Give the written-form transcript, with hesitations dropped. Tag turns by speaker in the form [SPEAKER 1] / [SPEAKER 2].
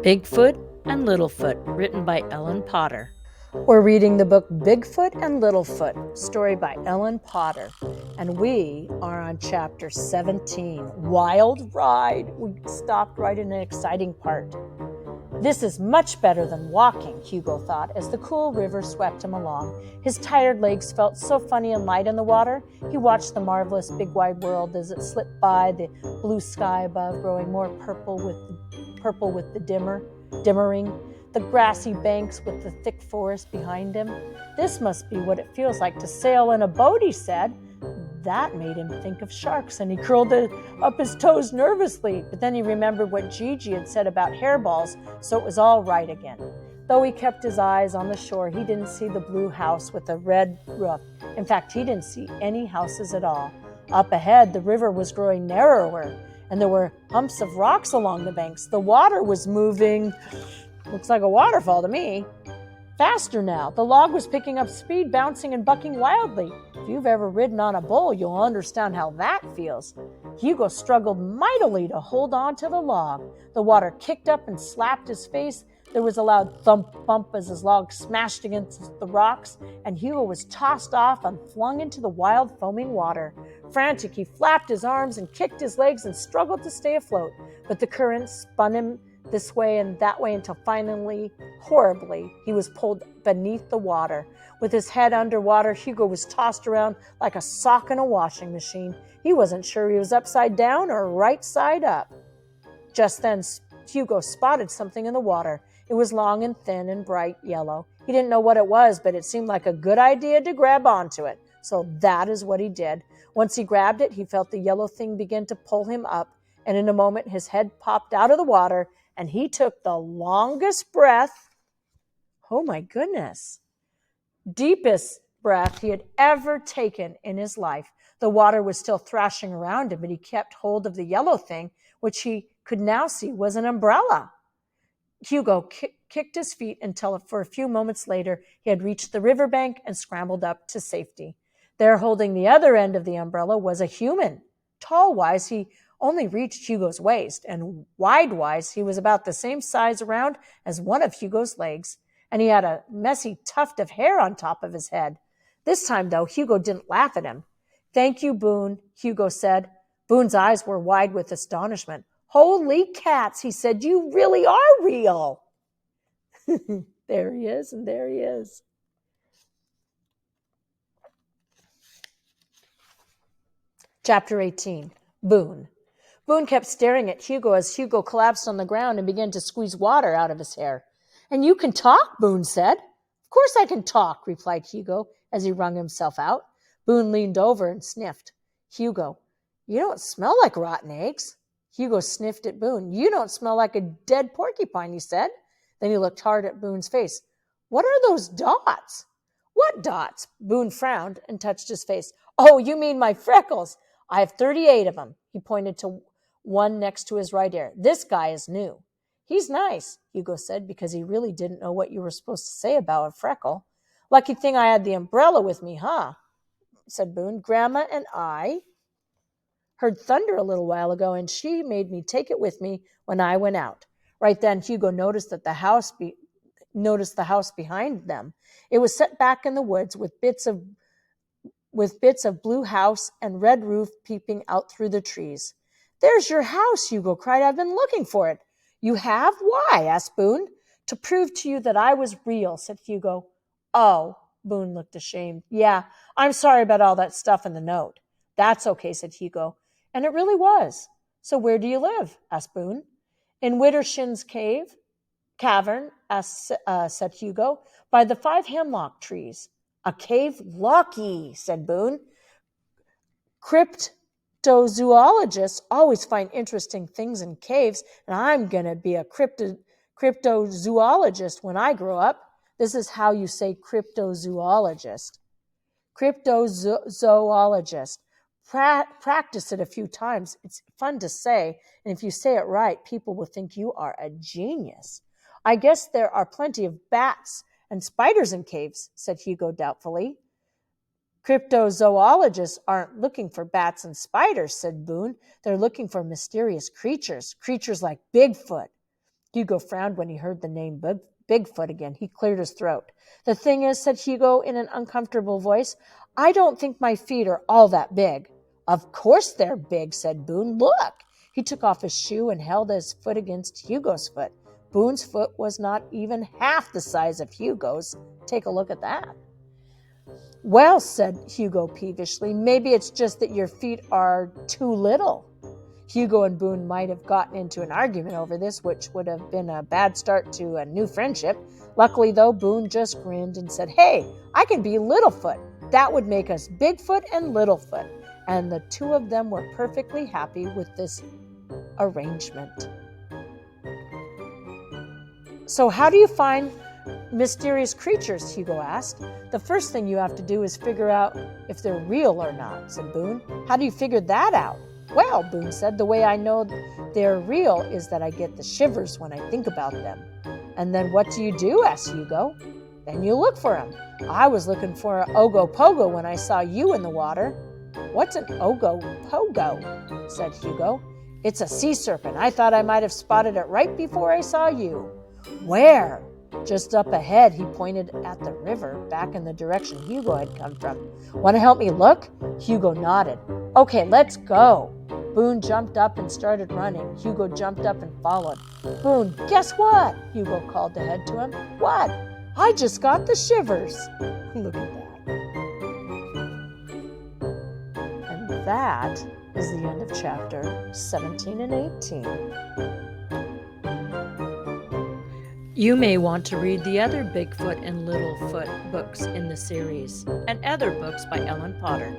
[SPEAKER 1] Bigfoot and Littlefoot, written by Ellen Potter.
[SPEAKER 2] We're reading the book Bigfoot and Littlefoot, story by Ellen Potter, and we are on chapter 17, Wild Ride. We stopped right in an exciting part. This is much better than walking, Hugo thought, as the cool river swept him along. His tired legs felt so funny and light in the water. He watched the marvelous big wide world as it slipped by, the blue sky above growing more purple with the dimmering, the grassy banks with the thick forest behind him. This must be what it feels like to sail in a boat, he said. That made him think of sharks, and he curled up his toes nervously. But then he remembered what Gigi had said about hairballs, so it was all right again. Though he kept his eyes on the shore, he didn't see the blue house with the red roof. In fact, he didn't see any houses at all. Up ahead, the river was growing narrower, and there were humps of rocks along the banks. The water was moving. Looks like a waterfall to me. Faster now. The log was picking up speed, bouncing and bucking wildly. If you've ever ridden on a bull, you'll understand how that feels. Hugo struggled mightily to hold on to the log. The water kicked up and slapped his face. There was a loud thump as his log smashed against the rocks, and Hugo was tossed off and flung into the wild, foaming water. Frantic, he flapped his arms and kicked his legs and struggled to stay afloat, but the current spun him this way and that way until finally, horribly, he was pulled beneath the water. With his head underwater, Hugo was tossed around like a sock in a washing machine. He wasn't sure he was upside down or right side up. Just then, Hugo spotted something in the water. It was long and thin and bright yellow. He didn't know what it was, but it seemed like a good idea to grab onto it. So that is what he did. Once he grabbed it, he felt the yellow thing begin to pull him up, and in a moment his head popped out of the water, and he took the longest breath, oh my goodness, deepest breath he had ever taken in his life. The water was still thrashing around him, but he kept hold of the yellow thing, which he could now see was an umbrella. Hugo kicked his feet until for a few moments later he had reached the riverbank and scrambled up to safety. There, holding the other end of the umbrella, was a human. Tall-wise, he only reached Hugo's waist, and wide-wise, he was about the same size around as one of Hugo's legs, and he had a messy tuft of hair on top of his head. This time, though, Hugo didn't laugh at him. "Thank you, Boone," Hugo said. Boone's eyes were wide with astonishment. "Holy cats," he said, "you really are real." There he is, and there he is. Chapter 18, Boone. Boone kept staring at Hugo as Hugo collapsed on the ground and began to squeeze water out of his hair. "And you can talk," Boone said. "Of course I can talk," replied Hugo as he wrung himself out. Boone leaned over and sniffed. "Hugo, you don't smell like rotten eggs." Hugo sniffed at Boone. "You don't smell like a dead porcupine," he said. Then he looked hard at Boone's face. "What are those dots?" "What dots?" Boone frowned and touched his face. "Oh, you mean my freckles. I have 38 of them." He pointed to one next to his right ear. "This guy is new." "He's nice," Hugo said, because he really didn't know what you were supposed to say about a freckle. "Lucky thing I had the umbrella with me, huh?" said Boone. "Grandma and I heard thunder a little while ago, and she made me take it with me when I went out." Right then, Hugo noticed the house behind them. It was set back in the woods with bits of blue house and red roof peeping out through the trees. "There's your house," Hugo cried. "I've been looking for it." "You have? Why?" asked Boone. "To prove to you that I was real," said Hugo. "Oh," Boone looked ashamed. "Yeah, I'm sorry about all that stuff in the note." "That's okay," said Hugo. And it really was. "So where do you live?" asked Boone. "In Widdershin's cavern," said Hugo, "by the 5 hemlock trees." "A cave? Lucky," said Boone. "Cryptozoologists always find interesting things in caves, and I'm going to be a cryptozoologist when I grow up." This is how you say cryptozoologist. Cryptozoologist. Practice it a few times. It's fun to say, and if you say it right, people will think you are a genius. "I guess there are plenty of bats and spiders in caves," said Hugo doubtfully. "Cryptozoologists aren't looking for bats and spiders," said Boone. "They're looking for mysterious creatures like Bigfoot." Hugo frowned when he heard the name Bigfoot again. He cleared his throat. "The thing is," said Hugo in an uncomfortable voice, "I don't think my feet are all that big." "Of course they're big," said Boone. "Look." He took off his shoe and held his foot against Hugo's foot. Boone's foot was not even half the size of Hugo's. Take a look at that. "Well," said Hugo peevishly, "maybe it's just that your feet are too little." Hugo and Boone might have gotten into an argument over this, which would have been a bad start to a new friendship. Luckily, though, Boone just grinned and said, "Hey, I can be Littlefoot. That would make us Bigfoot and Littlefoot." And the two of them were perfectly happy with this arrangement. "So how do you find mysterious creatures?" Hugo asked. "The first thing you have to do is figure out if they're real or not," said Boone. "How do you figure that out?" "Well," Boone said, "the way I know they're real is that I get the shivers when I think about them." "And then what do you do?" asked Hugo. "Then you look for them. I was looking for an ogopogo when I saw you in the water." "What's an ogopogo?" said Hugo. "It's a sea serpent. I thought I might have spotted it right before I saw you." "Where?" "Just up ahead." He pointed at the river, back in the direction Hugo had come from. "Want to help me look?" Hugo nodded. "Okay, let's go." Boone jumped up and started running. Hugo jumped up and followed. "Boone, guess what?" Hugo called ahead to him. "What?" "I just got the shivers." Look at that. And that is the end of chapter 17 and 18.
[SPEAKER 1] You may want to read the other Bigfoot and Littlefoot books in the series and other books by Ellen Potter.